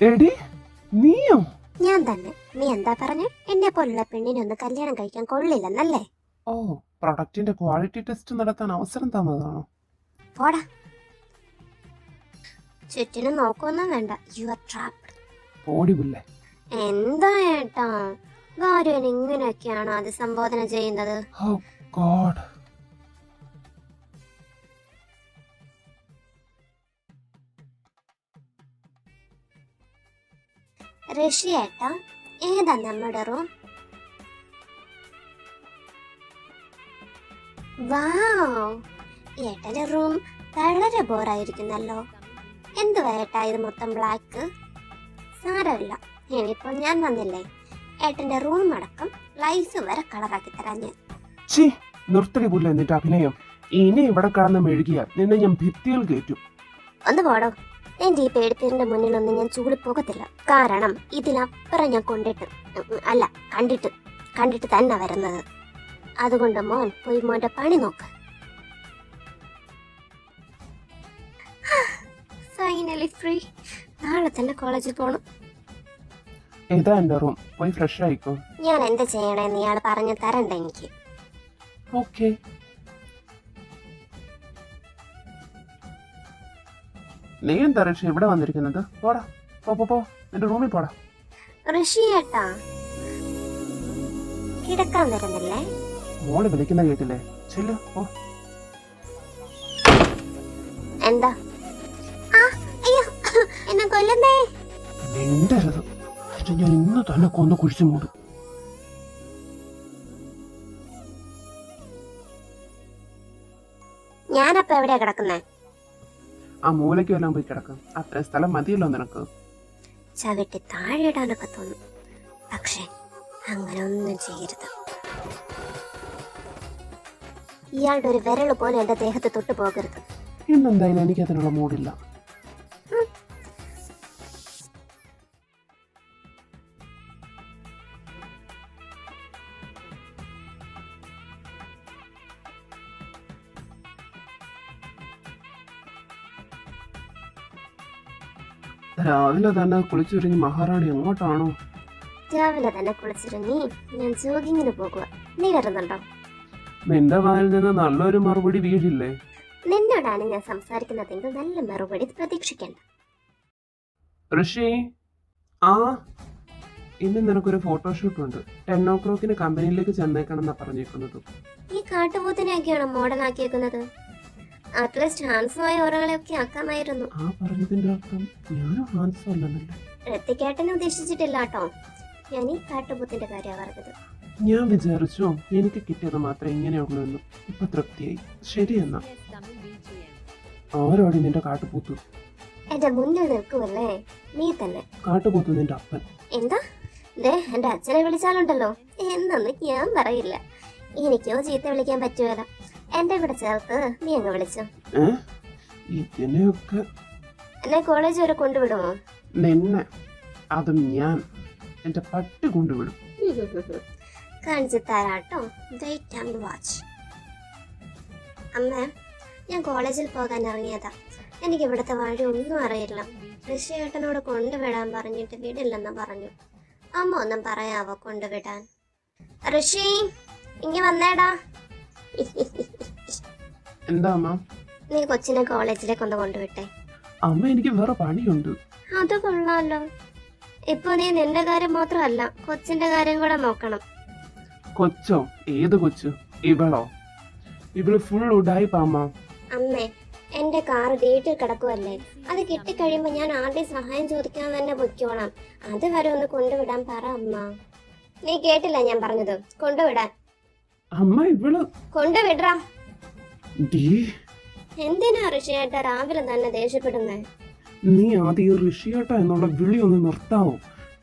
എടി നീയോ? ഞാൻ തന്നെ. നീ എന്താ പറഞ്ഞു? എന്നെ പോലുള്ള പെണ്ണിനൊന്ന് കല്യാണം കഴിക്കാൻ കൊള്ളില്ലെന്നല്ലേ? ഓ, പ്രൊഡക്റ്റിന്റെ ക്വാളിറ്റി ടെസ്റ്റ് നടത്താൻ അവസരം തന്നതാണോ? പോടാ, ചുറ്റിനും നോക്കൊന്നും വേണ്ട. You are trapped. പോടിവില്ലേ. എന്താ ഏട്ടാ, ഭാര്യൻ ഇങ്ങനെയൊക്കെയാണോ അത് സംബോധന ചെയ്യുന്നത്? ഓ ഗോഡ്. ഋഷി ഏട്ടാ, ഏതാ നമ്മുടെ റൂം? വാവ്, ഏട്ടന്റെ റൂം വളരെ ബോറായിരിക്കുന്നല്ലോ. എന്തുവാ ഏട്ടാ ഇത് മൊത്തം ബ്ലാക്ക്? സാരമില്ല, ഇനിയിപ്പോൾ ഞാൻ വന്നില്ലേ, ഏട്ടന്റെ റൂം അടക്കം ലൈസ് വരെ കളറാക്കി തരാൻ ഞാൻ. ചീ, നിർത്തടി പുല്ല എന്നിട്ട് അഭിനയം. ഇനി ഇവിടെ കടന്ന് മെഴുകിയാൽ നിന്നെ ഞാൻ ഭിത്തിയിൽ കയറ്റും. ഒന്ന് പോടോ. എന്റെ ഈ പേടിത്തീരിന്റെ മുന്നിലൊന്നും ഞാൻ ചൂടി പോകത്തില്ല. കാരണം ഇതിനപ്പുറം ഞാൻ കണ്ടിട്ട് തന്നെ വരുന്നത്. അതുകൊണ്ട് മോൻ പോയി മോന്റെ പണി നോക്ക്. Finally free. നാളെ തന്നെ കോളേജിൽ പോണം. ഇതാ എന്റെ റൂം, പോയി ഫ്രഷ് ആയിക്കോ. ഞാൻ എന്താ ചെയ്യണേന്ന് ഇയാൾ പറഞ്ഞു തരണ്ട എനിക്ക്. ഓക്കെ. നീ എന്താ ഋഷി ഇവിടെ വന്നിരിക്കുന്നത്? പോടാ, പോ എന്റെ റൂമിൽ പോടാ. ഋഷി ഏട്ടാ, കിടക്കാൻ വരുന്നില്ലേ? മോള് വിളിക്കുന്ന കേട്ടില്ലേ? ചെല്ലു, പോ. എന്താ? അയ്യോ, എന്നെ കൊല്ലുന്നേ. മിണ്ടരുത്, ഞാൻ ഇന്ന് തന്നെ കൊന്നു കുഴിച്ചു മൂടും. ഞാനപ്പോ എവിടെയാ കിടക്കുന്നേ? ആ മൂലയ്ക്കും എല്ലാം പോയി കിടക്കും. അത്ര സ്ഥലം മതിയല്ലോ നിനക്ക്. ചവിട്ടി താഴെ ഇടാനൊക്കെ തോന്നും, പക്ഷെ അങ്ങനെ ഒന്നും ചെയ്യരുത്. ഇയാളുടെ ഒരു വിരല് പോലെ എന്റെ ദേഹത്ത് തൊട്ടു പോകരുത്. ഇന്നെന്തായാലും എനിക്ക് അതിനുള്ള മൂടില്ല. രാവിലെ തന്നെ കുളിച്ചൊരുങ്ങി മഹാറാണി എങ്ങോട്ടാണോ? രാവിലെ തന്നെ കുളിച്ചിറങ്ങി ഞാൻ ജോഗിങ്ങിന് പോകുക. നീ വരുന്നുണ്ടോ? നിന്റെ വായിൽ നിന്ന് നല്ലൊരു മറുപടി വീഴില്ലേ? നിന്നോടാണ് ഞാൻ സംസാരിക്കുന്നതെങ്കിൽ നല്ല മറുപടി പ്രതീക്ഷിക്കേണ്ട. ഋഷി, ആ ഇന്ന് നിനക്കൊരു ഫോട്ടോഷൂട്ട് ഉണ്ട്. 10 o'clock കമ്പനിയിലേക്ക് ചെന്നേക്കണം എന്നാ പറഞ്ഞേക്കുന്നത്. ഈ കാട്ടുപോത്തിനെയൊക്കെയാണ് മോഡൽ ആക്കിയേക്കുന്നത്. അറ്റ്ലീസ്റ്റ് ഹാൻസുമായ ഓരങ്ങളെയൊക്കെ ആക്കാമായിരുന്നു. ആ പറഞ്ഞതിന്റെ അർത്ഥം ഞാനും ഹാൻസും അല്ലെന്നല്ലേ? ഋത്തിക്കേട്ടനെ ഉദ്ദേശിച്ചിട്ടില്ല കേട്ടോ. ഞാൻ ഈ കാട്ടുപോത്തിന്റെ കാര്യമാണ് പറഞ്ഞത്. ഞാൻ വിചാരിച്ചു എനിക്ക് കിട്ടിയത് മാത്രമേ ഇങ്ങനെയുള്ളൂ എന്ന്. ഇപ്പൊ തൃപ്തിയായി. ശരിയെന്നാ. ആരോടി നിന്റെ കാട്ടുപൂത്ത്? എന്റെ മുന്നിൽ നിൽക്കുമല്ലേ നീ തന്നെ. കാട്ടുപൂത്ത് നിന്റെ അപ്പൻ. എന്താ? എന്റെ അച്ഛനെ വിളിച്ചാലുണ്ടല്ലോ എന്നൊന്നും ഞാൻ പറയില്ല. എനിക്കോ ചീത്ത വിളിക്കാൻ പറ്റുമല്ല. എന്റെ കൂടെ ചേർത്ത് നീ അങ്ങ് വിളിച്ചോ. ഇതിനെയൊക്കെ എന്നെ കോളേജ് വരെ കൊണ്ടുവിടുമോ? നിന്നെ അതും ഞാൻ എന്റെ പട്ടി കൊണ്ടുവിടും. കാണിച്ചു തരാട്ടോ. Wait and watch. അമ്മ, ഞാൻ കോളേജിൽ പോകാൻ ഇറങ്ങിയതാ. എനിക്ക് ഇവിടുത്തെ വഴി ഒന്നും അറിയില്ല. ഋഷി ഏട്ടനോട് കൊണ്ടുവിടാൻ പറഞ്ഞിട്ട് വിടില്ലെന്ന് പറഞ്ഞു. അമ്മ ഒന്നും പറയാവോ കൊണ്ടുവിടാൻ? ഋഷി, ഇങ്ങ വന്നേടാ. എന്താ അമ്മ? നീ കൊച്ചിനെ കോളേജിലേക്ക് ഒന്ന് കൊണ്ടുവിട്ടെ. അമ്മ, എനിക്ക് വേറെ പണിയുണ്ട്. അത് കൊള്ളാലോ. ഇപ്പൊ നീ നിന്റെ കാര്യം മാത്രമല്ല കൊച്ചിന്റെ കാര്യം കൂടെ നോക്കണം. കൊച്ചോ? ഏത് കൊച്ചു? ഇവളോ? ഇവള് ഫുൾ ഉഡായിപ്പാ അമ്മ. അമ്മേ, എന്റെ കാറ് വീട്ടിൽ കിടക്കുവല്ലേ, അത് കിട്ടിക്കഴിയുമ്പോ ഞാൻ ആദ്യം സഹായം ചോദിക്കാൻ തന്നെ പൊയ്ക്കോളാം. അതുവരെ ഒന്ന് കൊണ്ടുവിടാൻ പറ അമ്മ. നീ കേട്ടില്ല ഞാൻ പറഞ്ഞത്? കൊണ്ടുവിടാൻ. അമ്മ, ഇവള് കൊണ്ടുവിടാ. ഡീ, എന്തിനാ ഋഷിയേട്ട രാവിലെ തന്നെ ദേഷ്യപ്പെടുന്നേ? നീ ആദ്യം ഋഷിയേട്ട എന്നുള്ള വിളി ഒന്ന് നിർത്താവോ?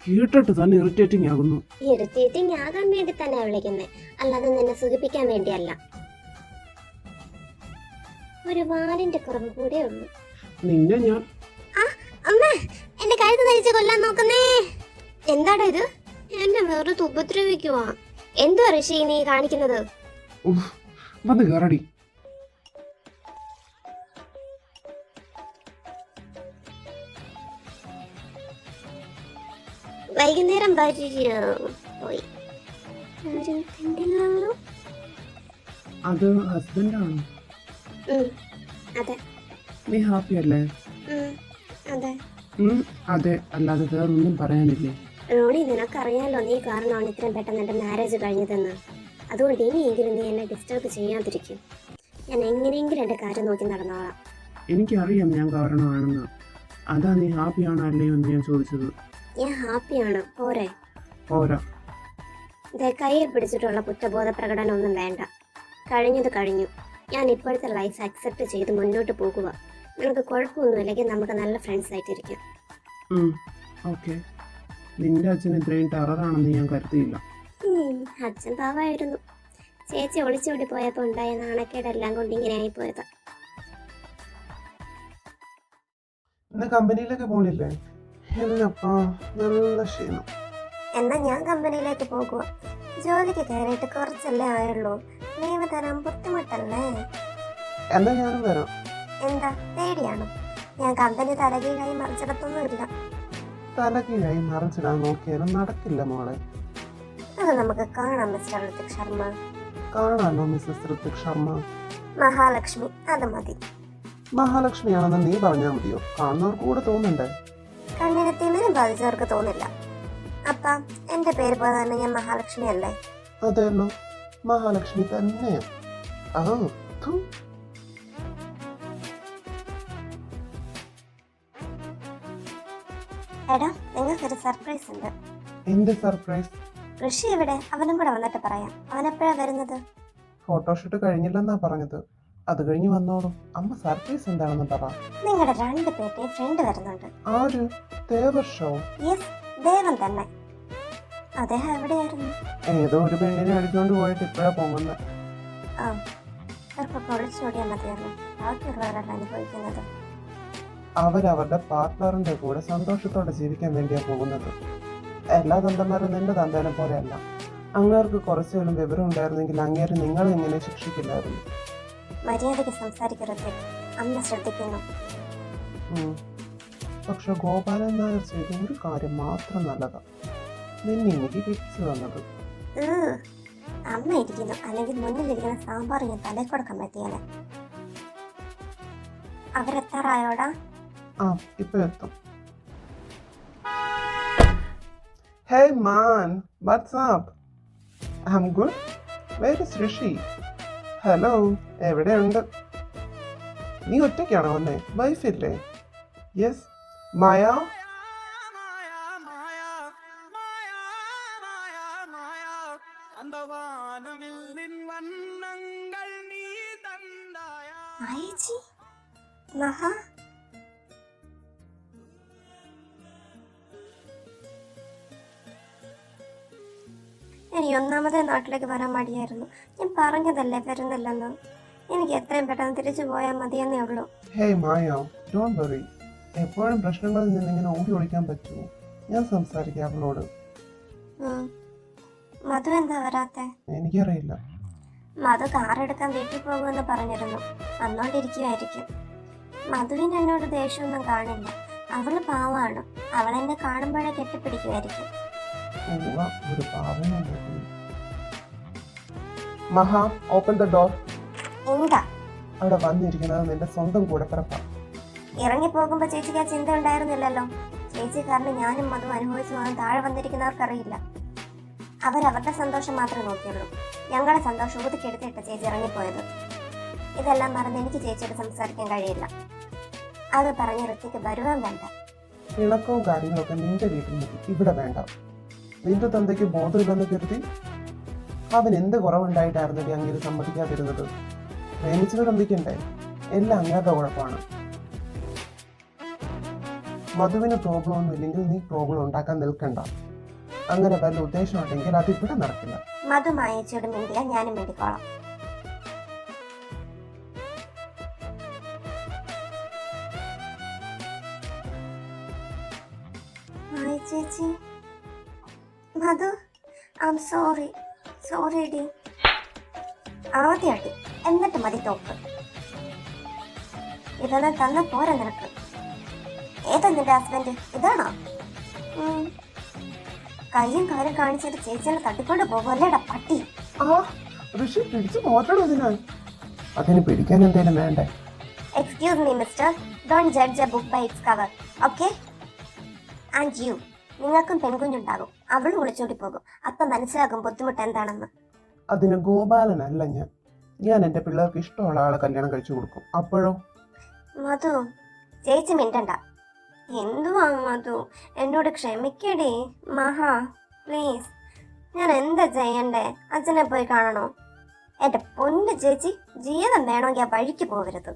കേട്ടിട്ട് തന്നെ ഇറിറ്റേറ്റിംഗ് ആകുന്നു. ഇറിറ്റേറ്റിംഗ് ആകാൻ വേണ്ടി തന്നെ വിളിക്കുന്നേ, അല്ലാതെ നിന്നെ സുഖിപ്പിക്കാൻ വേണ്ടിയല്ല. ഒരു വാലിന്റെ കുറവ് കൂടെ ഉള്ളു. നിന്നെ ഞാൻ അമ്മേ, എന്റെ കഴുത്ത് ധരിച്ച് കൊല്ലാൻ നോക്കുന്നേ. എന്താടാ ഇത്? എന്നെ വെറുതെ ഉപദ്രവിക്കുവാ. എന്തുവാ ഋഷി നീ കാണിക്കുന്നത്? വന്ന് കയറടി. പോയി. ആരും കണ്ടില്ലല്ലോ. അത് ഹസ്ബൻഡാണ്. അതെ. നീ ഹാപ്പി അല്ലേ? അതെ. അതെ, അല്ലാതെ വേറൊന്നും പറയാനില്ലേ? റോണി, നിനക്കറിയാലോ നീ കാരണമാണ് ഇത്രയും പെട്ടെന്ന് എൻ്റെ മാരേജ് കഴിഞ്ഞതെന്ന്. അതുകൊണ്ട് ഇനിയെങ്കിലും നീ എന്നെ ഡിസ്റ്റർബ് ചെയ്യാതിരിക്കും. ഞാൻ എങ്ങനെയെങ്കിലും എൻ്റെ കാര്യം നോക്കി നടന്നോളാം. എനിക്കറിയാം ഞാൻ കാരണമാണെന്ന്. അതാ നീ ഹാപ്പിയാണോ അല്ലയോ എന്ന് ഞാൻ ചോദിച്ചത്. ഞാൻ ഹാപ്പിയാണ്. പോരെ? പോരാ. ഇതേ കയ്യിൽ പിടിച്ചിട്ടുള്ള കുറ്റബോധ പ്രകടനം ഒന്നും വേണ്ട. കഴിഞ്ഞത് കഴിഞ്ഞു. ഞാൻ ഇപ്പോഴത്തെ ലൈഫ് അക്സെപ്റ്റ് ചെയ്ത് മുന്നോട്ട് പോകുക. നിനക്ക് കുഴപ്പമൊന്നുമില്ലെങ്കിൽ നമുക്ക് നല്ല ഫ്രണ്ട്സ് ആയിട്ടിരിക്കാം. ഓക്കെ. നിന്റെ അച്ഛൻ ഇത്രയും ടെററാണെന്ന് ഞാൻ കരുതിയില്ല. അച്ഛൻ പാവായിരുന്നു. ചേച്ചി ഒളിച്ചോടി പോയപ്പോൾ ഉണ്ടായ നാണക്കേടെല്ലാം കൊണ്ട് ഇങ്ങനെ ആയിപ്പോയതാ. ഇന്ന് കമ്പനിയിലേക്ക് പോണില്ലേ? ഇല്ലപ്പാ, നല്ല ക്ഷീണം. എന്നാ ഞാൻ കമ്പനിയിലേക്ക് പോകുക. ജോലിക്ക് കയറിയിട്ട് കുറച്ചല്ലേ ആയുള്ളൂ. ലീവ് തരാൻ ബുദ്ധിമുട്ടല്ലേ? എന്നാ ഞാനും വരാം. എന്താ പേടിയാണോ? ഞാൻ കമ്പനി തലകീഴായി മറിച്ചിടത്തൊന്നുമില്ല. തലകീഴായി മറിച്ചിടാൻ നോക്കിയാലും നടക്കില്ല മോളെ. അത് നമുക്ക് കാണാം മിസ്റ്റർ ഋതിക് ശർമ്മ. കാണാലോ മിസ്സസ് ഋതിക് ശർമ്മ. മഹാലക്ഷ്മി, അത് മതി. മഹാലക്ഷ്മിയാണെന്ന് നീ പറഞ്ഞാൽ മതിയോ? കാണുന്നവർക്ക് കൂടെ തോന്നണ്ടേ? കണ്ണിനെ തിമിരം ബാധിച്ചവർക്ക് തോന്നില്ല. അപ്പ എന്റെ പേര് പോലെ തന്നെ ഞാൻ മഹാലക്ഷ്മി അല്ലേ? അതെല്ലോ, മഹാലക്ഷ്മി തന്നെ. എടാ, നിങ്ങൾക്കൊരു സർപ്രൈസ് ഉണ്ട്. എന്ത് സർപ്രൈസ്? ഋഷി എവിടെ? അവനും കൂടെ വന്നിട്ട് പറയാം. അവൻ എപ്പോഴാ വരുന്നത്? ഫോട്ടോഷൂട്ട് കഴിഞ്ഞില്ലെന്നാ പറഞ്ഞത്. അത് കഴിഞ്ഞ് വന്നോളൂ. അമ്മ സർപ്രൈസ് എന്താണെന്ന് പറ. നിങ്ങളുടെ 2 പേരുടെയും ഫ്രണ്ട് വരുന്നുണ്ട്. ആര്? ദേവർഷോ? യെസ്, ദേവൻ തന്നെ. അദ്ദേഹം എവിടെയായിരുന്നു? ഏതോ ഒരു പെണ്ണിനെ അടിച്ചോണ്ട് പോയിട്ട് ഇപ്പഴാ പോകുന്നത്. അവർക്ക് പൊളിച്ചോടിയാൽ മതിയല്ലോ. ബാക്കിയുള്ളവരല്ല അനുഭവിക്കുന്നത്. അവരവരുടെ പാർട്ട്ണറിന്റെ കൂടെ സന്തോഷത്തോടെ ജീവിക്കാൻ വേണ്ടിയാ പോകുന്നത്. എല്ലാ തന്തമാരും നിന്റെ തന്തേനെ പോലെയല്ല. അങ്ങേർക്ക് കുറച്ചേലും വിവരം ഉണ്ടായിരുന്നെങ്കിൽ അങ്ങേര് നിങ്ങളെ എങ്ങനെ ശിക്ഷിക്കില്ലായിരുന്നു. മര്യാദയ്ക്ക് സംസാരിക്കരുത്. അമ്മ ശ്രദ്ധിക്കുന്നു. പക്ഷെ ഗോപാലൻ നായർ ചെയ്ത ഒരു കാര്യം മാത്രം നല്ലതാ. നിന്നെ എനിക്ക് കിട്ടിച്ചു തന്നത്. അമ്മ ഇരിക്കുന്നു, അല്ലെങ്കിൽ മുന്നിലിരിക്കുന്ന സാമ്പാർ ഞാൻ തലേ കൊടുക്കാൻ പറ്റിയാലേ. അവരെത്താറായോടാ? ഇപ്പൊ എത്തും. Hey man, what's up? I'm good. Where is Rishi? Hello, എവിടെയുണ്ട്? നീ ഒറ്റയ്ക്കാണോ വന്നേ? വൈഫില്ലേ? യെസ്. മായ? മഹാ, എനിക്ക് ഒന്നാമതേ നാട്ടിലേക്ക് വരാൻ മടിയായിരുന്നു. ഞാൻ പറഞ്ഞതല്ലേ വരുന്നില്ലെന്ന്. എനിക്ക് എത്രയും പെട്ടെന്ന് തിരിച്ചു പോയാൽ മതിയെന്നേ ഉള്ളൂ. Hey Maya, don't worry. എപ്പോഴും പ്രശ്നങ്ങളിൽ നിന്ന് ഇങ്ങനെ ഓടി ഒളിക്കാൻ പറ്റുമോ? ഞാൻ സംസാരിക്കാം അവളോട്. മധു എന്താ വരാത്തെ? എനിക്കറിയില്ല. മധു കാറെടുക്കാൻ വീട്ടിൽ പോകുമെന്ന് പറഞ്ഞിരുന്നു. വന്നോണ്ടിരിക്കുമായിരിക്കും. മധുവിന് എന്നോട് ദേഷ്യമൊന്നും കാണില്ല. അവള് പാവാണ്. അവളെന്നെ കാണുമ്പോഴേ കെട്ടിപ്പിടിക്കുമായിരിക്കും. ഒരു മഹാ, ഓപ്പൺ ദ ഡോർ. എന്താ അവിടെ വന്നിരിക്കുന്നത് നിന്റെ സ്വന്തം കൂടെ പിറപ്പാ. ഇറങ്ങി പോകുമ്പോ ചേച്ചിക്ക് ആ ചിന്ത ഉണ്ടായിരുന്നില്ലല്ലോ. ചേച്ചി കാരണം ഞാനും മധു അനുഭവിച്ചു പോകാൻ താഴെ വന്നിരിക്കുന്നവർക്കറിയില്ല. അവരവരുടെ സന്തോഷം മാത്രമേ നോക്കിയുള്ളൂ. ഞങ്ങളുടെ സന്തോഷം ഊതിക്കെടുത്തിട്ട് ചേച്ചി ഇറങ്ങിപ്പോയത്. ഇതെല്ലാം പറഞ്ഞ് എനിക്ക് ചേച്ചിയോട് സംസാരിക്കാൻ കഴിയില്ല. അത് പറഞ്ഞ് ഋത്തിക്ക് വരുവാൻ വേണ്ട. ഇണക്കവും കാര്യങ്ങളൊക്കെ നിന്റെ വീട്ടിൽ മതി, ഇവിടെ വേണ്ട. നിന്റെ തന്തയ്ക്ക് ബോധമില്ലെന്ന് കരുതി അവൻ എന്ത് കുറവുണ്ടായിട്ടായിരുന്നല്ലേ അങ്ങനെ സമ്മതിക്കാതിരുന്നത്? പ്രേമിച്ചത് തമ്പിക്കണ്ടേ? എല്ലാം അങ്ങനത്തെ കുഴപ്പമാണ്. മധുവിന് പ്രോബ്ലം ഒന്നും ഇല്ലെങ്കിൽ നീ പ്രോബ്ലം ഉണ്ടാക്കാൻ നിൽക്കണ്ട. അങ്ങനെ വല്ല ഉദ്ദേശമുണ്ടെങ്കിൽ അത് ഇവിടെ നടക്കില്ല. മധു മായച്ചോട് മിണ്ടിയാൽ ഞാനും മിണ്ടിക്കോളാം. ചേച്ചി, Madhu, I am sorry. Sorry ഡി. ആദ്യം അടി, എന്നിട്ട് മതി തോക്ക്. ഇതൊന്നും തന്ന പോരാ നിനക്ക്. ഏതാ നിന്റെ ഹസ്ബൻഡ്? ഇതാണോ? കയ്യും കാലും കാണിച്ചിട്ട് ചേച്ചിനെ തട്ടിക്കൊണ്ട് പോകുമല്ലേടാ പട്ടി. ആ ഋഷി പിടിച്ചു നോക്കണം അതിനായി. അതിന് പിടിക്കാൻ എന്തേലും വേണ്ടേ? Excuse me mister, don't judge a book by its cover, okay? And you, നിങ്ങൾക്കും പെൺകുഞ്ഞുണ്ടാകും, അവൾ വിളിച്ചോണ്ടി പോകും. അപ്പം മനസ്സിലാകും ബുദ്ധിമുട്ട് എന്താണെന്ന്. അതിന് ഗോപാലനല്ല ഞാൻ എൻ്റെ പിള്ളേർക്ക് ഇഷ്ടമുള്ള ആളെ കല്യാണം കഴിച്ചു കൊടുക്കും. അപ്പോഴോ? മധു, ചേച്ചി മിണ്ടണ്ട. എന്തുവാ മധു, എന്നോട് ക്ഷമിക്കടേ. മഹാ പ്ലീസ്, ഞാൻ എന്താ ചെയ്യണ്ടേ? അച്ഛനെ പോയി കാണണോ? എൻ്റെ പൊന്ന് ചേച്ചി, ജീവിതം വേണമെങ്കിൽ ആ വഴിക്ക് പോകരുത്.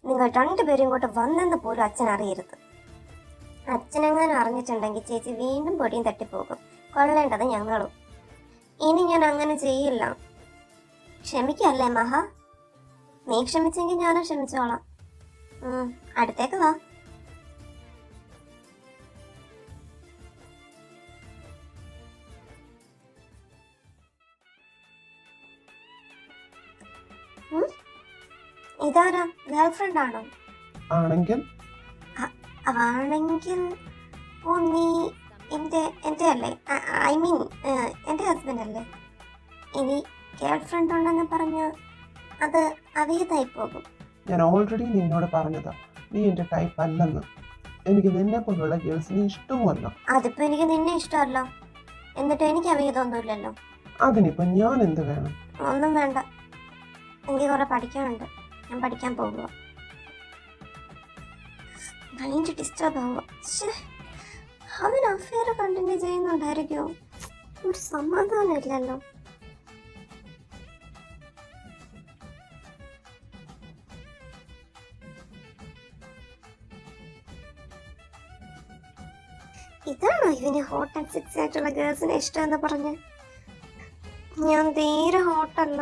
നിങ്ങൾ രണ്ടുപേരും ഇങ്ങോട്ട് വന്നെന്ന് പോലും അച്ഛൻ അറിയരുത്. അച്ഛനെങ്ങാനും അറിഞ്ഞിട്ടുണ്ടെങ്കിൽ ചേച്ചി വീണ്ടും പൊടിയും തട്ടിപ്പോകും. കൊള്ളേണ്ടത് ഞങ്ങളും. ഇനി ഞാൻ അങ്ങനെ ചെയ്യില്ല. ക്ഷമിക്കല്ലേ മഹാ? നീ ക്ഷമിച്ചെങ്കിൽ ഞാനും ക്ഷമിച്ചോളാം. അടുത്തേക്ക് വാ. ഇതാരാ? ഗേൾഫ്രണ്ട് ആണോ? ആണെങ്കിൽ ആണെങ്കിൽ ഓ നീ എൻ്റെ അല്ലേ? ഐ മീൻ എൻ്റെ ഹസ്ബൻഡ് അല്ലേ? ഇനി ഗേൾഫ്രണ്ട് ഉണ്ടെന്ന് പറഞ്ഞ അത് അവീതായി പോകും. ഞാൻ ഓൾറെഡി നിന്നോട് പറഞ്ഞതാ, നീ എൻ്റെ ടൈപ്പ് അല്ലെന്ന്. എനിക്ക് നിന്നെ പോലുള്ള ഗേൾസിനെ ഇഷ്ടവുമല്ല. അതിപ്പോ എനിക്ക് നിന്നെ ഇഷ്ടമല്ല, എന്നിട്ട് എനിക്ക് അവീതൊന്നുമില്ലല്ലോ. അതിനിപ്പോ ഞാൻ എന്ത് വേണം? ഒന്നും വേണ്ട, എനിക്ക് കുറെ പഠിക്കാനുണ്ട്. ഞാൻ പഠിക്കാൻ പോകുക. മൈൻഡ് ഡിസ്റ്റർബ് ആവുക. അവൻ അഫെയർ കണ്ടിന്യൂ ചെയ്യുന്നുണ്ടായിരിക്കുമോ? ഒരു സമാധാനം ഇല്ലല്ലോ. ഇതാണോ ഇവന് ഹോട്ട് ആൻഡ് സെക്സി ആയിട്ടുള്ള ഗേൾസിനെ ഇഷ്ടം എന്ന് പറഞ്ഞ്? ഞാൻ തീരെ ഹോട്ടല്ല.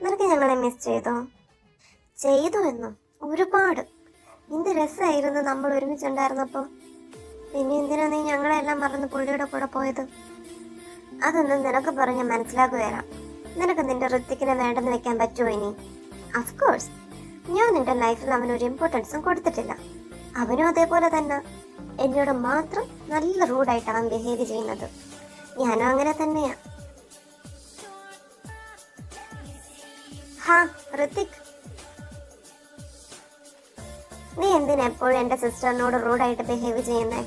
നിനക്ക് ഞങ്ങളെ മിസ് ചെയ്തു എന്നോ? ഒരുപാട്. എന്ത് രസമായിരുന്നു നമ്മൾ ഒരുമിച്ചുണ്ടായിരുന്നപ്പോ. പിന്നെ എന്തിനാ നീ ഞങ്ങളെല്ലാം മറന്ന് പുള്ളിയുടെ കൂടെ പോയത്? അതൊന്നും നിനക്ക് പറഞ്ഞ് മനസ്സിലാക്കുകയല്ല. നിനക്ക് നിന്റെ ഋത്തിക്കിനെ വേണ്ടെന്ന് വെക്കാൻ പറ്റുമോ ഇനി? അഫ്കോഴ്സ്, ഞാൻ നിന്റെ ലൈഫിൽ അവനൊരു ഇമ്പോർട്ടൻസും കൊടുത്തിട്ടില്ല. അവനും അതേപോലെ തന്നെ എന്നോട് മാത്രം നല്ല റൂഡായിട്ട് അവൻ ബിഹേവ് ചെയ്യുന്നത്. ഞാനും അങ്ങനെ തന്നെയാ. ഹാ ഋത്തിക്, നീ എന്തിനാ എപ്പോഴും എന്റെ സിസ്റ്ററിനോട് റൂഡായിട്ട് ബിഹേവ് ചെയ്യുന്നേ?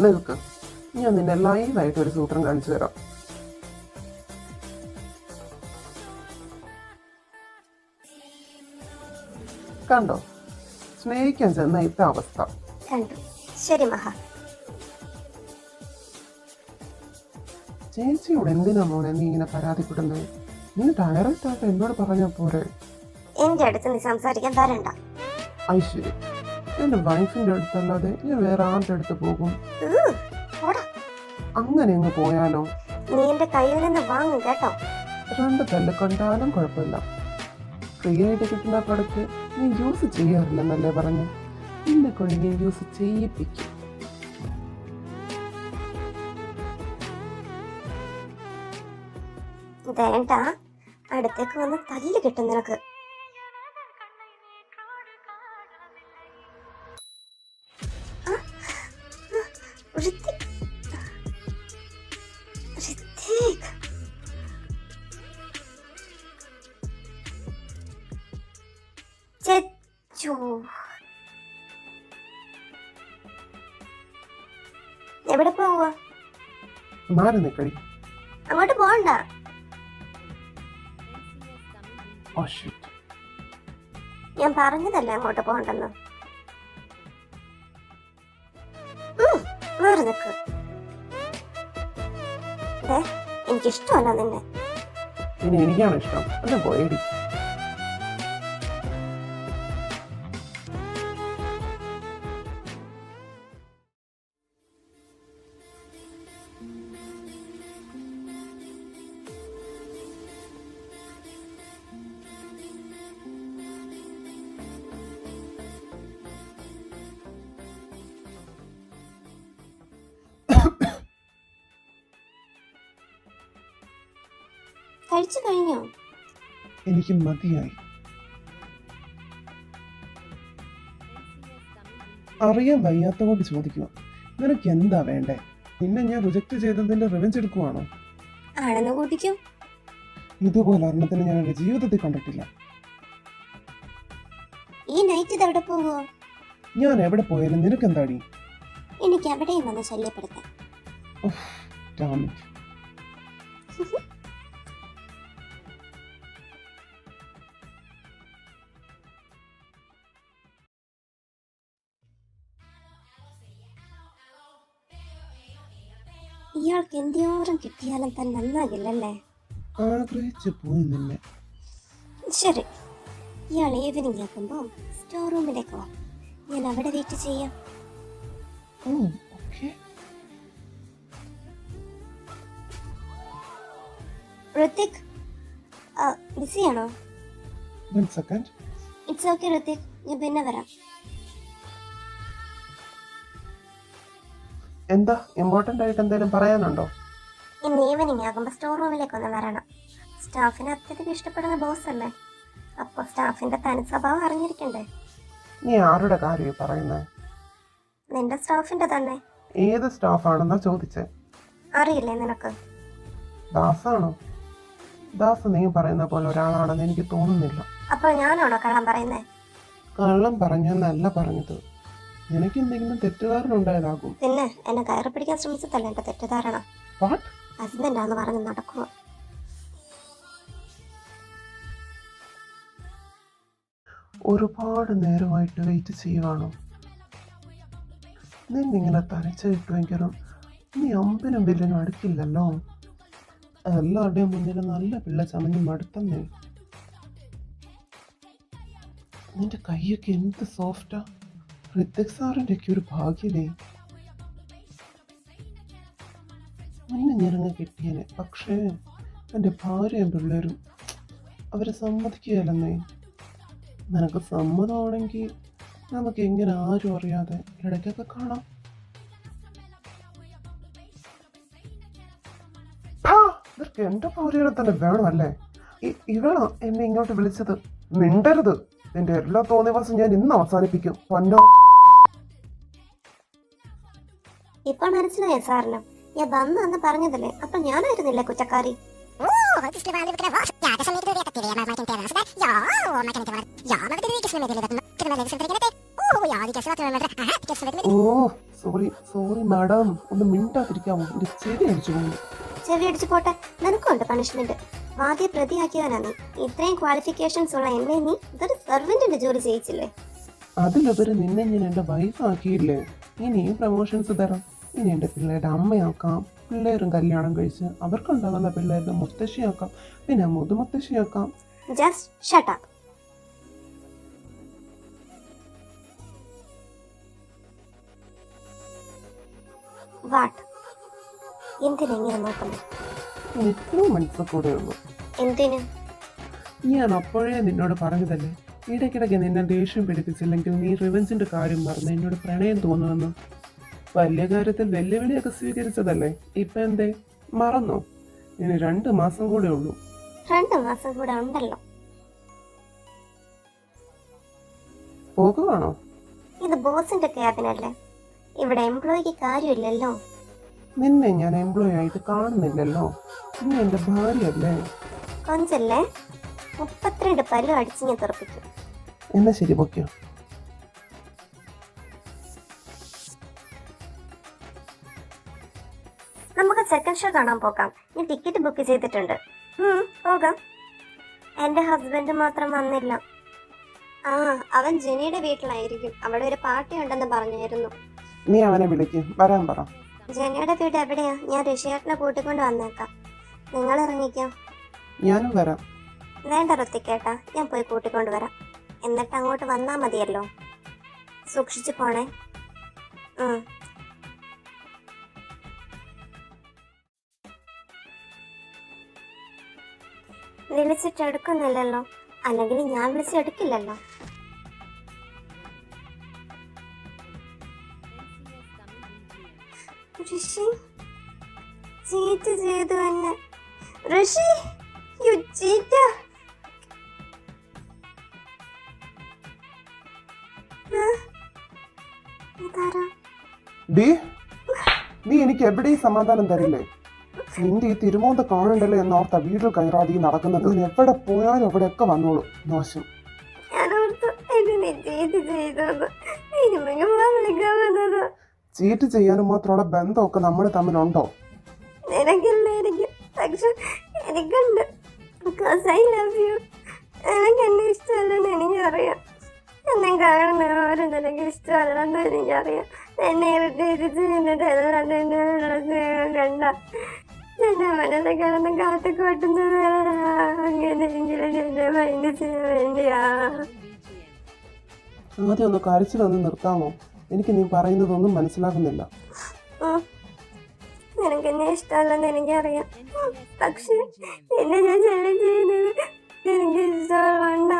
നിൽക്ക്, ഞാൻ നിന്നെ ലൈവായിട്ട് ഒരു സൂത്രം കാണിച്ചു തരാം. കണ്ടോ, സ്നേഹിക്കാൻ ചെന്ന ഇത്ത അവസ്ഥ. കണ്ടു. ശരി മഹാ. ചേച്ചിയോട് എന്തിനാ മോനെ നീ ഇങ്ങനെ പരാതിപ്പെടുന്നത്? നീ ഡയറക്റ്റ് ആയിട്ട് എന്നോട് പറഞ്ഞാ പോരെ? എന്റെ അടുത്ത് നീ സംസാരിക്കാൻ വരണ്ട. ഐശ്വര്യ, എന്റെ വൈഫിന്റെ അടുത്തല്ലാതെ ഞാൻ വേറെ ആരുടെ അടുത്ത് പോകും? അങ്ങനെ അങ്ങ് പോയാലോ? നീ എന്റെ കയ്യിൽ നിന്ന് വാങ്ങും കേട്ടോ. രണ്ട് തല്ല് കണ്ടാലും കുഴപ്പമില്ല. ഫ്രീ ആയിട്ട് കിട്ടുന്ന പ്രൊഡക്റ്റ് നീ യൂസ് ചെയ്യാറില്ലെന്നല്ലേ പറഞ്ഞു? എന്നെ കൊണ്ട് നീ യൂസ് ചെയ്യിപ്പിക്കും. വേണ്ട, അടുത്തേക്ക് വന്ന് തല്ല് കിട്ടും നിനക്ക്. എവിടെ പോവാ? മാറി നിക്കടി. അങ്ങോട്ട് പോകണ്ട. Oh shit. ഞാൻ പറഞ്ഞതല്ലേ അങ്ങോട്ട് പോകണ്ടെന്ന്. മാറി നിക്ക്. എനിക്കിഷ്ടമല്ല നിന്നെ. ഇനി എനിക്കാണ് ഇഷ്ടം. അല്ല പോയടി. കഴിച്ചു കഴിഞ്ഞോ? എനിക്ക് മതിയായി. അറിയാൻ വയ്യാത്ത കൊണ്ട് ചോദിക്കുക. നിനക്ക് എന്താ വേണ്ടേ? നിന്നെ ഞാൻ റിജക്ട് ചെയ്തതിന്റെ റിവെഞ്ച് എടുക്കുവാണോ? ആണെന്ന് കൂട്ടിക്കോ. ഇതുപോലെ ഒരെണ്ണത്തിന് ഞാൻ എന്റെ ജീവിതത്തിൽ കണ്ടിട്ടില്ല. ഈ നൈറ്റ് ഇത് എവിടെ പോകുമോ? ഞാൻ എവിടെ പോയാലും നിനക്ക് എന്താടി? എനിക്ക് എവിടെയും വന്ന് ശല്യപ്പെടുത്താം. Damn it. ഇയാൾക്ക് എന്തോരം കിട്ടിയാലും താൻ നന്നാകില്ലല്ലേ? ആഗ്രഹിച്ചു പോയി നിന്നെ. ശരി, ഇയാൾ ഈവനിങ് ആക്കുമ്പോൾ സ്റ്റോർ റൂമിലേക്ക് വാ. ഞാൻ അവിടെ വെയിറ്റ് ചെയ്യാം. ഓക്കെ. ഋത്തിക് ബിസിയാണോ? 1 second. ഇറ്റ്സ് ഓക്കെ ഋത്തിക്, ഞാൻ പിന്നെ വരാം. എന്താ ഇമ്പോർട്ടന്റ് ആയിട്ട് എന്തെങ്കിലും പറയാനുണ്ടോ? ഇന്ന് ഈവനിങ് ആകുമ്പോൾ സ്റ്റോർ റൂമിലേക്ക് ഒന്ന് വരണം. സ്റ്റാഫിനെ അത്യധികം ഇഷ്ടപ്പെടുന്ന ബോസ് അല്ലേ, അപ്പോൾ സ്റ്റാഫിന്റെ തനി സ്വഭാവം അറിഞ്ഞിരിക്കണ്ടേ? നീ ആരുടെ കാര്യം പറയുന്നേ? നിന്റെ സ്റ്റാഫിന്റെ തന്നെ. ഏത് സ്റ്റാഫാണെന്നാ ചോദിച്ചേ? അറിയില്ലേ നിനക്ക്? ദാസാണോ? ദാസ് നീ പറയുന്ന പോലെ ഒരാളാണെന്ന് എനിക്ക് തോന്നുന്നില്ല. അപ്പോൾ ഞാനാണോ കള്ളം പറയുന്നേ? കള്ളം പറഞ്ഞെന്നല്ല പറഞ്ഞത്. നിനക്ക് എന്തെങ്കിലും തെറ്റിദ്ധാരണ ഉണ്ടായതാകും. പിന്നെ എന്നെ കയറി പിടിക്കാൻ ശ്രമിച്ചതല്ല എന്റെ തെറ്റിദ്ധാരണ. ഹസ്ബൻഡാന്ന് പറഞ്ഞ് നടക്കുക. ഒരുപാട് നേരമായിട്ട് വെയിറ്റ് ചെയ്യുവാണോ? നിന്നിങ്ങനെ തനിച്ച് കിട്ടുമെങ്കിലും നീ അമ്പിനും വില്ലിനും അടുക്കില്ലല്ലോ. എല്ലാവരുടെയും മുന്നിൽ നല്ല പിള്ള ചമഞ്ഞ് മടുത്തന്നേ. നിന്റെ കൈയൊക്കെ എന്ത് സോഫ്റ്റാ. ഋത്തിക് സാറിൻ്റെ ഒക്കെ ഒരു ഭാഗ്യനേ. മുന്നേ ഞെറങ്ങ കിട്ടിയനെ. പക്ഷേ എൻ്റെ ഭാര്യയും പിള്ളേരും അവരെ സമ്മതിക്കുകയല്ലെന്നേ. നിനക്ക് സമ്മതമാണെങ്കിൽ നമുക്ക് എങ്ങനെ ആരും അറിയാതെ ഇടയ്ക്കൊക്കെ കാണാം. ഇവർക്ക് എൻ്റെ ഭാര്യയുടെ തന്നെ വേണമല്ലേ? ഇവളാ എന്നെ ഇങ്ങോട്ട് വിളിച്ചത്. മിണ്ടരുത്. നിന്റെ എല്ലാ തോന്നിവാസം ഞാൻ ഇന്ന് അവസാനിപ്പിക്കും. പൊന്നോ. ഇപ്പോൾ മനസ്സിലായ സാറിന് ഞാൻ വന്നു പറഞ്ഞതല്ലേ? അപ്പൊ ഞാനായിരുന്നില്ലേ കുറ്റക്കാരി? സോറി മാഡം, ഒന്ന് മിണ്ടാതിരിക്കാമോ? എന്റെ ചെവി അടിച്ചു പോകുന്നു. ചെവി അടിച്ചു പോട്ടെ, നിനക്കുണ്ട് പണിഷ്മെന്റ്. ആദ്യ പ്രതിയാക്കിയവനാ നീ. ഇത്രയും ക്വാളിഫിക്കേഷൻസ് ഉള്ള എന്നെ നീ ഇതൊരു സെർവന്റിന്റെ ജോലി ചെയ്യിച്ചില്ലേ? അതിലുപരി നിന്നെ ഞാൻ എന്റെ വൈഫ് ആക്കിയില്ലേ. ഇനിയും പ്രമോഷൻസ് തരാം. ഇനി എന്റെ പിള്ളേരുടെ അമ്മയാക്കാം. പിള്ളേരും കല്യാണം കഴിച്ച് അവർക്കുണ്ടാകുന്ന പിള്ളേരുടെ മുത്തശ്ശിയാക്കാം. പിന്നെ മുതുമുത്തശ്ശിയാക്കാം. Just shut up. വാട്ട്? എന്തിനെങ്ങനെ നോക്കുന്നു? ഇത്രയും മനസ്സിൽ കൂടെ ഉള്ളൂ. എന്തിന്? ഞാൻ അപ്പോഴേ നിന്നോട് പറഞ്ഞതല്ലേ, ഇടയ്ക്കിടയ്ക്ക് നിന്നെ ദേഷ്യം പിടിപ്പിച്ചില്ലെങ്കിൽ നീ റിവെഞ്ചിന്റെ കാര്യം പറഞ്ഞ് എന്നോട് പ്രണയം തോന്നുമെന്ന്. വലിയ കാര്യത്തിൽ വെല്ലുവിളിയൊക്കെ സ്വീകരിച്ചതല്ലേ. ഇപ്പൊ എന്തേ മറന്നോ? ഇനി 2 മാസം കൂടെ ഉള്ളൂ. 2 മാസം കൂടെ ഉണ്ടല്ലോ. പോകുവാണോ? ഇത് ബോസിന്റെ ക്യാബിനല്ലേ, ഇവിടെ എംപ്ലോയിക്ക് കാര്യമില്ലല്ലോ. നിന്നെ ഞാൻ എംപ്ലോയി ആയിട്ട് കാണുന്നില്ലല്ലോ. പിന്നെ എന്റെ ഭാര്യയല്ലേ. കൊഞ്ചല്ലേ, 32 പല്ലും അടിച്ച് ഞാൻ തെറിപ്പിക്കും. എന്നാ ശരി, പൊക്കോ. നമുക്ക് സെക്കൻഡ് ഷോ കാണാൻ പോകാം. ഞാൻ ടിക്കറ്റ് ബുക്ക് ചെയ്തിട്ടുണ്ട്. പോകാം. എന്റെ ഹസ്ബൻഡ് മാത്രം വന്നില്ല. അവൻ ജെനിയുടെ വീട്ടിലായിരിക്കും. അവിടെ ഒരു പാർട്ടി ഉണ്ടെന്ന് പറഞ്ഞായിരുന്നു. നീ അവനെ വിളിക്ക്, വരാൻ പറ. ജെനിയുടെ വീട് എവിടെയാ? ഞാൻ ഋഷിയേട്ടനെ കൂട്ടിക്കൊണ്ട് വന്നേക്കാം. നിങ്ങൾ ഇറങ്ങിക്കോ. ഞാനും വരാം. വേണ്ട ഋത്തിക്കേട്ടാ, ഞാൻ പോയി കൂട്ടിക്കൊണ്ട് വരാം. എന്നിട്ട് അങ്ങോട്ട് വന്നാ മതിയല്ലോ. സൂക്ഷിച്ചു പോണേ. വിളിച്ചിട്ടെടുക്കുന്നില്ലല്ലോ, അല്ലെങ്കിൽ ഞാൻ വിളിച്ചെടുക്കില്ലല്ലോ. ഋഷി ചീറ്റ് ചെയ്തു എന്നെ. ഋഷി, യു ചീറ്റർ. ഡീ, നീ എനിക്ക് എവിടെയും സമാധാനം തരില്ലേ? നിന്റെ ഈ തിരുമോന്ത കാണണ്ടല്ലോ എന്നോർത്ത വീട്ടിൽ കയറാതെ ഈ നടക്കുന്നത്. നീ എവിടെ പോയാലും അവിടെയൊക്കെ വന്നോളൂ. മോശം. ചീറ്റ് ചെയ്യാനും മാത്രമുള്ള ബന്ധമൊക്കെ നമ്മൾ തമ്മിലുണ്ടോ? എനിക്കില്ല, പക്ഷെ എനിക്കുണ്ട്. I love you. എനിക്ക് എന്നെ ഇഷ്ടമല്ലെന്ന് എനിക്കറിയാം. എന്നെ കാണുന്നവരും എനിക്ക് ഇഷ്ടമല്ലെന്ന് എനിക്കറിയാം. എന്നെ ഇറിറ്റേറ്റ് ചെയ്യുന്നത് എല്ലാം സ്നേഹം കണ്ട എന്റെ മനസ്സിൽ കിടന്ന് കാട്ടിക്കൊട്ടുന്നത് അങ്ങനെയെങ്കിലും എന്നെ മൈൻഡ് ചെയ്യാൻ വേണ്ടിയാ. ആദ്യം ഒന്ന് കരച്ചിലൊന്ന് നിർത്താമോ? എനിക്ക് നീ പറയുന്നതൊന്നും മനസ്സിലാകുന്നില്ല. നിനക്ക് എന്നെ ഇഷ്ടമല്ലെന്ന് എനിക്കറിയാം, പക്ഷെ എന്നെ ഞാൻ ശല്യം ചെയ്യുന്നത് എനിക്ക് ഇഷ്ടമുണ്ട.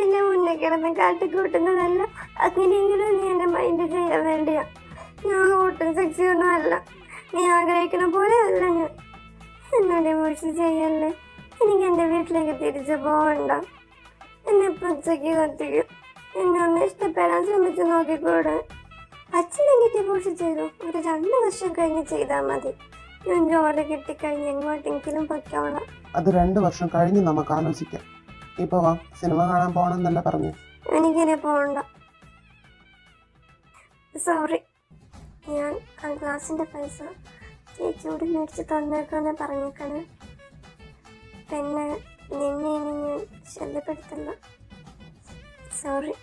എന്നെ മുന്നേ കിടന്ന് കാട്ടിക്കൂട്ടുന്നതല്ല. അങ്ങനെയെങ്കിലും നീ എന്നെ മൈൻഡ് ചെയ്യാൻ വേണ്ടിയാ. ഞാൻ ഒട്ടും സെക്സി ഒന്നും അല്ല. നീ ആഗ്രഹിക്കുന്ന പോലെ അല്ല ഞാൻ. എന്നോട് ഡിവോഴ്സ് ചെയ്യല്ലേ. എനിക്ക് എൻ്റെ വീട്ടിലേക്ക് തിരിച്ചു പോകണ്ട. എന്നെ പച്ചയ്ക്ക് കത്തിക്കും. എന്നെ ഒന്ന് ഇഷ്ടപ്പെടാൻ ശ്രമിച്ചു നോക്കിക്കൂടെ? അച്ഛൻ എന്നെ ഡിവോഴ്സ് ചെയ്തു. ഒരു 2 വർഷം കഴിഞ്ഞ് ചെയ്താൽ മതി. ഞാൻ ജോലി കിട്ടിക്കഴിഞ്ഞ് എങ്ങോട്ടെങ്കിലും പൊയ്ക്കോളാം. അത് 2 വർഷം കഴിഞ്ഞ് നമുക്ക് ആലോചിക്കാം. ഇപ്പൊ വാ, സിനിമ കാണാൻ പോകണമെന്നല്ല പറഞ്ഞു. എനിക്കിനെ പോകണ്ട. സോറി, ഞാൻ ആ ക്ലാസിന്റെ പൈസ ചേച്ചിയോട് മേടിച്ച് തന്നേക്കാന്ന് പറഞ്ഞേക്കണേ. പിന്നെ നിന്നെ ഇനി ഞാൻ ശല്യപ്പെടുത്തില്ല. സോറി.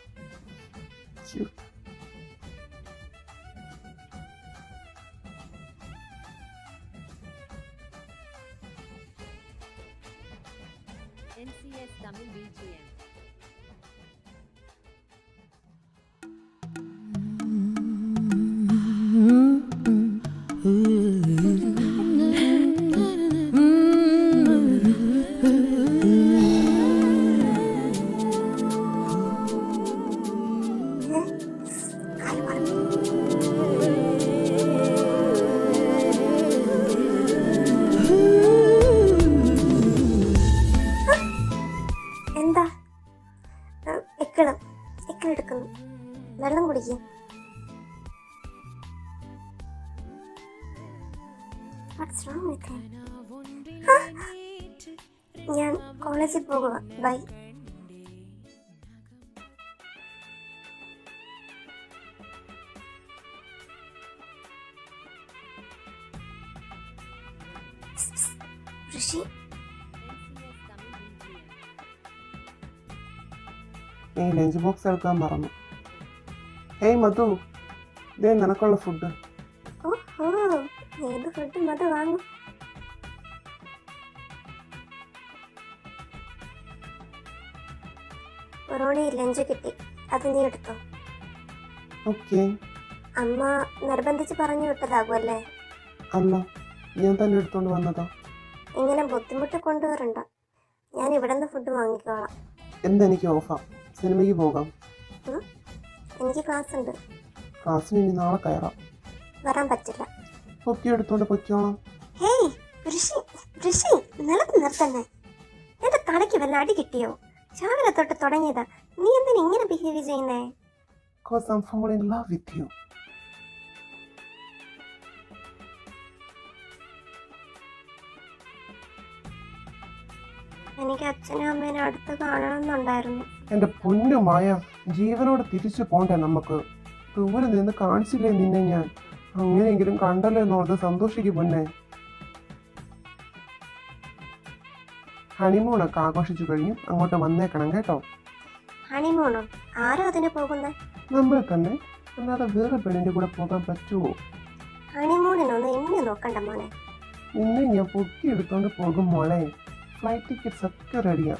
NCS Tamil BGM. എന്താ എക്കളെടുക്കുന്നു? വെള്ളം കുടിക്കും. ഞാൻ കോളേജിൽ പോകുക. ബൈ. ഋഷി, ലഞ്ച് ബോക്സ് എടുക്കാൻ പറഞ്ഞു. ഹേയ് മധു, ഇതേ നിനക്കുള്ള ഫുഡ്. ഓഹോ, ഏത് ഫുഡും അത് വാങ്ങും. ഒറോണി ലഞ്ച് കിട്ടി, അത് നീ എടുത്തോ. ഓക്കെ. അമ്മ നിർബന്ധിച്ച് പറഞ്ഞു വിട്ടതാകുമല്ലേ? അല്ല, ഞാൻ തന്നെ എടുത്തോണ്ട് വന്നതാ. ഇങ്ങനെ ബുദ്ധിമുട്ട് കൊണ്ടുവരണ്ട. ഞാൻ ഇവിടെ നിന്ന് ഫുഡ് വാങ്ങിക്കോളാം. എന്തെനിക്ക് ഓഫാ, സിനിമയ്ക്ക് പോകാം. എനിക്ക് ക്ലാസ് ഉണ്ട്. ക്ലാസ്സിന് ഇനി നാളെ കയറാം. വരാൻ പറ്റില്ല. ഒക്കെ എടുത്തോണ്ട് പൊയ്ക്കോളാം. ഹേയ് ഋഷി, നിലത്ത് നിർത്തന്നെ. എന്റെ തലയ്ക്ക് വല്ല അടി കിട്ടിയോ? രാവിലെ തൊട്ട് തുടങ്ങിയതാ. നീ എന്തിനാ ഇങ്ങനെ ബിഹേവ് ചെയ്യുന്നേ? Because I'm falling in love with you. എനിക്ക് അച്ഛനും അമ്മേനെ അടുത്ത് കാണണമെന്നുണ്ടായിരുന്നു. എന്റെ പൊന്നുമായ, ജീവനോട് തിരിച്ചു പോണ്ടേ നമുക്ക്? ദൂരെ നിന്ന് കാണിച്ചില്ലേ നിന്നെ ഞാൻ? അങ്ങനെയെങ്കിലും കണ്ടല്ലോ എന്നോർത്ത് സന്തോഷിക്കും പൊന്നെ. ഹണിമൂണൊക്കെ ആഘോഷിച്ചു കഴിഞ്ഞു അങ്ങോട്ട് വന്നേക്കണം കേട്ടോ. ഹണിമൂണോ? ആരോ അതിന് പോകുന്നേ? നമ്മൾ തന്നെ, അല്ലാതെ വേറെ പെണ്ണിന്റെ കൂടെ പോകാൻ പറ്റുമോ? ഹണിമൂണിനൊന്നും എന്നെ നോക്കണ്ട മോനെ. നിന്നെ ഞാൻ പൊക്കി എടുത്തോണ്ട് പോകും മോളെ. ഫ്ലൈറ്റ് ടിക്കറ്റ്സ് ഒക്കെ റെഡിയാ.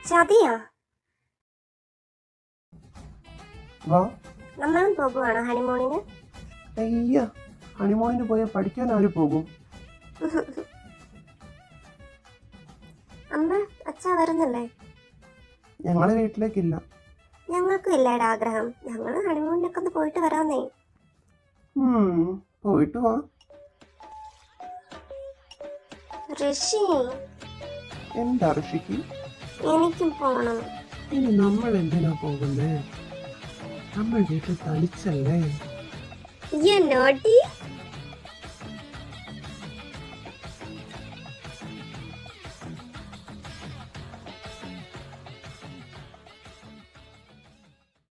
ചതിയാ? വാ. നമ്മളും പോകുവാണോ ഹണിമൂണിന്? അയ്യ, ഹണിമൂണിന് പോയാൽ പഠിക്കാൻ ആര് പോകും? അമ്മ അച്ഛാ വരുന്നില്ലേ? ഞങ്ങളെ വീട്ടിലേക്കില്ല. ഞങ്ങൾക്കും ഇല്ലേടാ ആഗ്രഹം. ഞങ്ങള് ഹണിമൂണിനൊക്കെ ഒന്ന് പോയിട്ട് വരാന്നേ. പോയിട്ട് വാ. ഋഷി, എന്താ ഋഷിക്ക്? എനിക്കും പോണം. ഇനി നമ്മൾ എന്തിനാ പോകുന്നേ? നമ്മൾ വീട്ടിൽ തളിച്ചല്ലേ. You naughty.